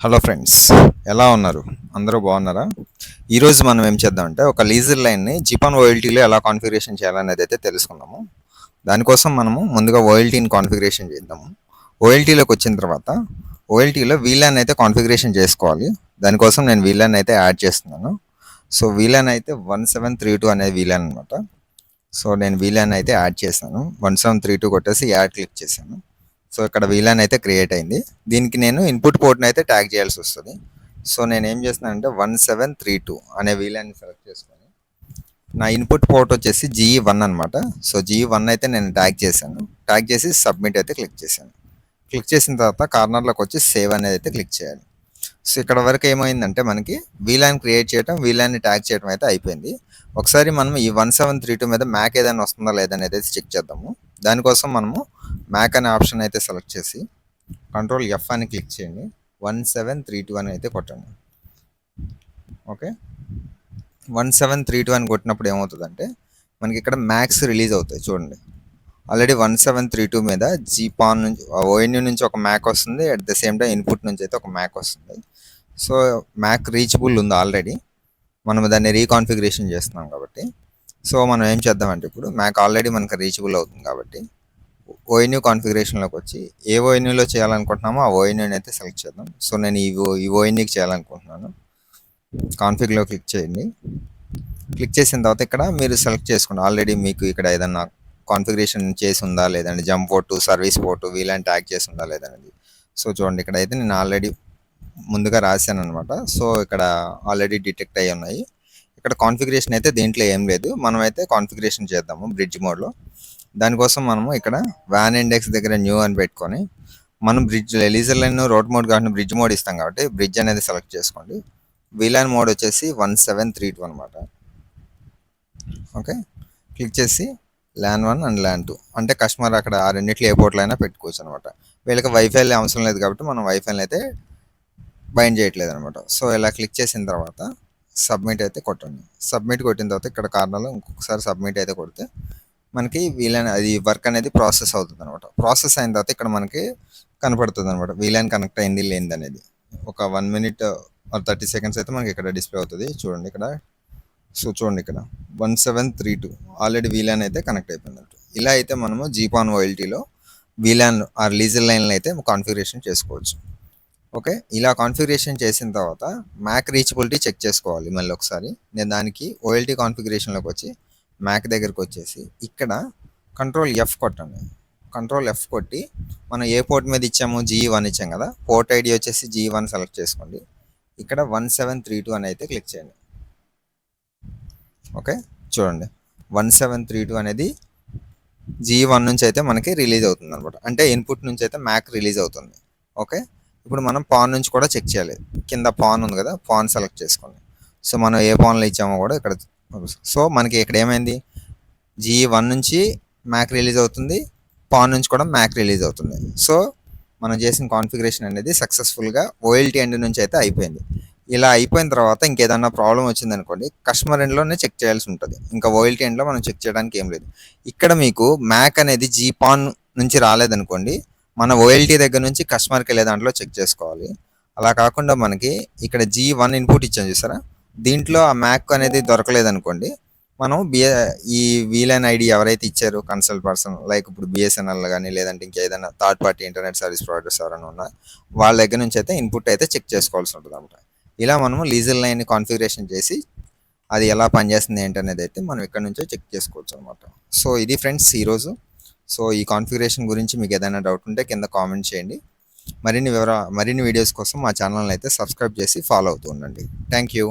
Hello friends, ఎలా ఉన్నారు? అందరూ బాగున్నారా? ఈరోజు మనం ఏం చేద్దామంటే ఒక లీజర్ లైన్ని జిపాన్ ఓఎల్టీలో ఎలా కాన్ఫిగరేషన్ చేయాలనేది అయితే తెలుసుకుందాము. దానికోసం మనము ముందుగా ఓఎల్టీని కాన్ఫిగరేషన్ చేద్దాము. ఓఎల్టీలోకి వచ్చిన తర్వాత ఓఎల్టీలో వీలాన్ అయితే కాన్ఫిగరేషన్ చేసుకోవాలి. దానికోసం నేను వీలాన్ అయితే యాడ్ చేస్తున్నాను. సో వీలాన్ అయితే 1732 అనే వీలాన్ అనమాట. సో నేను వీలాన్ అయితే యాడ్ చేశాను. 1732 కొట్టేసి యాడ్ క్లిక్ చేశాను. సో ఇక్కడ వీలాన్ అయితే క్రియేట్ అయింది. దీనికి నేను ఇన్పుట్ పోర్ట్ని అయితే ట్యాగ్ చేయాల్సి వస్తుంది. సో నేను ఏం చేస్తున్నానంటే 1732 అనే వీలాన్ని సెలెక్ట్ చేసుకొని నా ఇన్పుట్ పోర్ట్ వచ్చేసి GE1 అనమాట. సో GE1 అయితే నేను ట్యాగ్ చేశాను. ట్యాగ్ చేసి సబ్మిట్ అయితే క్లిక్ చేశాను. క్లిక్ చేసిన తర్వాత కార్నర్లోకి వచ్చి సేవ్ అనేది అయితే క్లిక్ చేయాలి. సో ఇక్కడ వరకు ఏమైందంటే మనకి వీలాన్ క్రియేట్ చేయడం, వీలాన్ని ట్యాగ్ చేయడం అయితే అయిపోయింది. ఒకసారి మనం ఈ 1732 మీద మ్యాక్ ఏదైనా వస్తుందా లేదనేది అయితే చెక్ చేద్దాము. దానికోసం మనము మ్యాక్ అనే ఆప్షన్ అయితే సెలెక్ట్ చేసి కంట్రోల్ F అని క్లిక్ చేయండి. 1732 అని అయితే కొట్టండి. ఓకే, 1732 అని కొట్టినప్పుడు ఏమవుతుందంటే మనకి ఇక్కడ మ్యాక్స్ రిలీజ్ అవుతాయి. చూడండి, ఆల్రెడీ 1732 మీద జీపాన్ నుంచి ఓఎన్యూ నుంచి ఒక మ్యాక్ వస్తుంది. At the same time input నుంచి అయితే ఒక మ్యాక్ వస్తుంది. సో మ్యాక్ రీచబుల్ ఉంది ఆల్రెడీ. మనం దాన్ని రీకాన్ఫిగరేషన్ చేస్తున్నాం కాబట్టి. సో మనం ఏం చేద్దామంటే ఇప్పుడు మ్యాక్ ఆల్రెడీ మనకు రీచబుల్ అవుతుంది కాబట్టి ఓఎన్యూ కాన్ఫిగరేషన్లోకి వచ్చి ఏ ఓఎన్యూలో చేయాలనుకుంటున్నామో ఆ ఓఎన్యూని అయితే సెలెక్ట్ చేద్దాం. సో నేను ఈ ఓఎన్యూకి చేయాలనుకుంటున్నాను. కాన్ఫిగ్లో క్లిక్ చేయండి. క్లిక్ చేసిన తర్వాత ఇక్కడ మీరు సెలెక్ట్ చేసుకోండి. ఆల్రెడీ మీకు ఇక్కడ ఏదన్నా కాన్ఫిగరేషన్ చేసి ఉందా లేదండి, jump port, service port, VLAN tag చేసి ఉందా లేదనేది. సో చూడండి, ఇక్కడ అయితే నేను ఆల్రెడీ ముందుగా రాశాను అనమాట. సో ఇక్కడ ఆల్రెడీ డిటెక్ట్ అయ్యి ఉన్నాయి. ఇక్కడ కాన్ఫిగరేషన్ అయితే దీంట్లో ఏం లేదు. మనమైతే కాన్ఫిగరేషన్ చేద్దాము బ్రిడ్జ్ మోడ్లో. దానికోసం మనము ఇక్కడ వ్యాన్ ఇండెక్స్ దగ్గర న్యూ అని పెట్టుకొని మనం bridge leisure line road mode కాబట్టి బ్రిడ్జ్ మోడ్ ఇస్తాం కాబట్టి బ్రిడ్జ్ అనేది సెలెక్ట్ చేసుకోండి. వీలాన్ మోడ్ వచ్చేసి 1732 అనమాట. ఓకే, క్లిక్ చేసి ల్యాన్ 1 అండ్ ల్యాన్ 2 అంటే కస్టమర్ అక్కడ ఆ రెండింటిలో ఏ పోర్ట్లో అయినా పెట్టుకోవచ్చు అనమాట. వీళ్ళకి వైఫై అవసరం లేదు కాబట్టి మనం వైఫైని అయితే బైండ్ చేయట్లేదు అనమాట. సో ఇలా క్లిక్ చేసిన తర్వాత సబ్మిట్ అయితే కొట్టండి. సబ్మిట్ కొట్టిన తర్వాత ఇక్కడ కార్నర్లో ఇంకొకసారి సబ్మిట్ అయితే కొడితే మనకి వీలాన్ అది వర్క్ అనేది ప్రాసెస్ అవుతుంది అనమాట. ప్రాసెస్ అయిన తర్వాత ఇక్కడ మనకి కనపడుతుంది అనమాట వీలాన్ కనెక్ట్ అయింది లేనిది అనేది. ఒక 1 మినిట్ 30 సెకండ్స్ అయితే మనకి ఇక్కడ డిస్ప్లే అవుతుంది. చూడండి ఇక్కడ. సో చూడండి ఇక్కడ 1732 ఆల్రెడీ వీలాన్ అయితే కనెక్ట్ అయిపోయిందంట. ఇలా అయితే మనము జీపాన్ ఓఎల్టీలో వీలాన్ ఆర్ లీజర్ లైన్లు అయితే కాన్ఫిగరేషన్ చేసుకోవచ్చు. ఓకే, ఇలా కాన్ఫిగరేషన్ చేసిన తర్వాత మ్యాక్ రీచబిలిటీ చెక్ చేసుకోవాలి. మళ్ళీ ఒకసారి నేను దానికి ఓఎల్టీ కాన్ఫిగరేషన్లోకి వచ్చి మ్యాక్ దగ్గరికి వచ్చేసి ఇక్కడ కంట్రోల్ F కొట్టండి. కంట్రోల్ F కొట్టి మనం ఏ పోర్ట్ మీద ఇచ్చాము, GE1 ఇచ్చాం కదా, పోర్ట్ ఐడి వచ్చేసి GE1 సెలెక్ట్ చేసుకోండి. ఇక్కడ 1732 అని అయితే క్లిక్ చేయండి. ఓకే, చూడండి 1732 అనేది GE1 నుంచి అయితే మనకి రిలీజ్ అవుతుంది అనమాట. అంటే ఇన్పుట్ నుంచి అయితే మ్యాక్ రిలీజ్ అవుతుంది. ఓకే, ఇప్పుడు మనం పాన్ నుంచి కూడా చెక్ చేయాలి. కింద పాన్ ఉంది కదా, పాన్ సెలెక్ట్ చేసుకోండి. సో మనం ఏ పాన్లో ఇచ్చామో కూడా ఇక్కడ. సో మనకి ఇక్కడ ఏమైంది, GE1 నుంచి మ్యాక్ రిలీజ్ అవుతుంది, పాన్ నుంచి కూడా మ్యాక్ రిలీజ్ అవుతుంది. సో మనం చేసిన కాన్ఫిగరేషన్ అనేది సక్సెస్ఫుల్గా ఓఎల్టీ ఎండ్ నుంచి అయితే అయిపోయింది. ఇలా అయిపోయిన తర్వాత ఇంకేదన్నా ప్రాబ్లం వచ్చిందనుకోండి, కస్టమర్ ఎండ్లోనే చెక్ చేయాల్సి ఉంటుంది. ఇంకా ఓఎల్టీ ఎండ్లో మనం చెక్ చేయడానికి ఏం లేదు. ఇక్కడ మీకు మ్యాక్ అనేది జీపాన్ నుంచి రాలేదనుకోండి, మన ఓఎల్టీ దగ్గర నుంచి కస్టమర్కి వెళ్ళే దాంట్లో చెక్ చేసుకోవాలి. అలా కాకుండా మనకి ఇక్కడ GE1 ఇన్పుట్ ఇచ్చాం చూసారా, దీంట్లో ఆ మ్యాక్ అనేది దొరకలేదనుకోండి, మనం ఈ వీలాన్ ఐడి ఎవరైతే ఇచ్చారో కన్సల్ట్ పర్సన్, లైక్ ఇప్పుడు BSNL కానీ లేదంటే ఇంకేదైనా third party internet service providers ఎవరైనా ఉన్నా వాళ్ళ దగ్గర నుంచి అయితే ఇన్పుట్ అయితే చెక్ చేసుకోవాల్సి ఉంటుంది అనమాట. ఇలా మనము లీజర్ లైన్ కాన్ఫిగరేషన్ చేసి అది ఎలా పనిచేస్తుంది ఏంటనేది అయితే మనం ఇక్కడ నుంచో చెక్ చేసుకోవచ్చు అనమాట. సో ఇది ఫ్రెండ్స్ ఈరోజు. సో ఈ కాన్ఫిగరేషన్ గురించి మీకు ఏదైనా డౌట్ ఉంటే కింద కామెంట్ చేయండి. మరిన్ని వీడియోస్ కోసం మా ఛానల్ని అయితే సబ్స్క్రైబ్ చేసి ఫాలో అవుతూ ఉండండి. Thank you.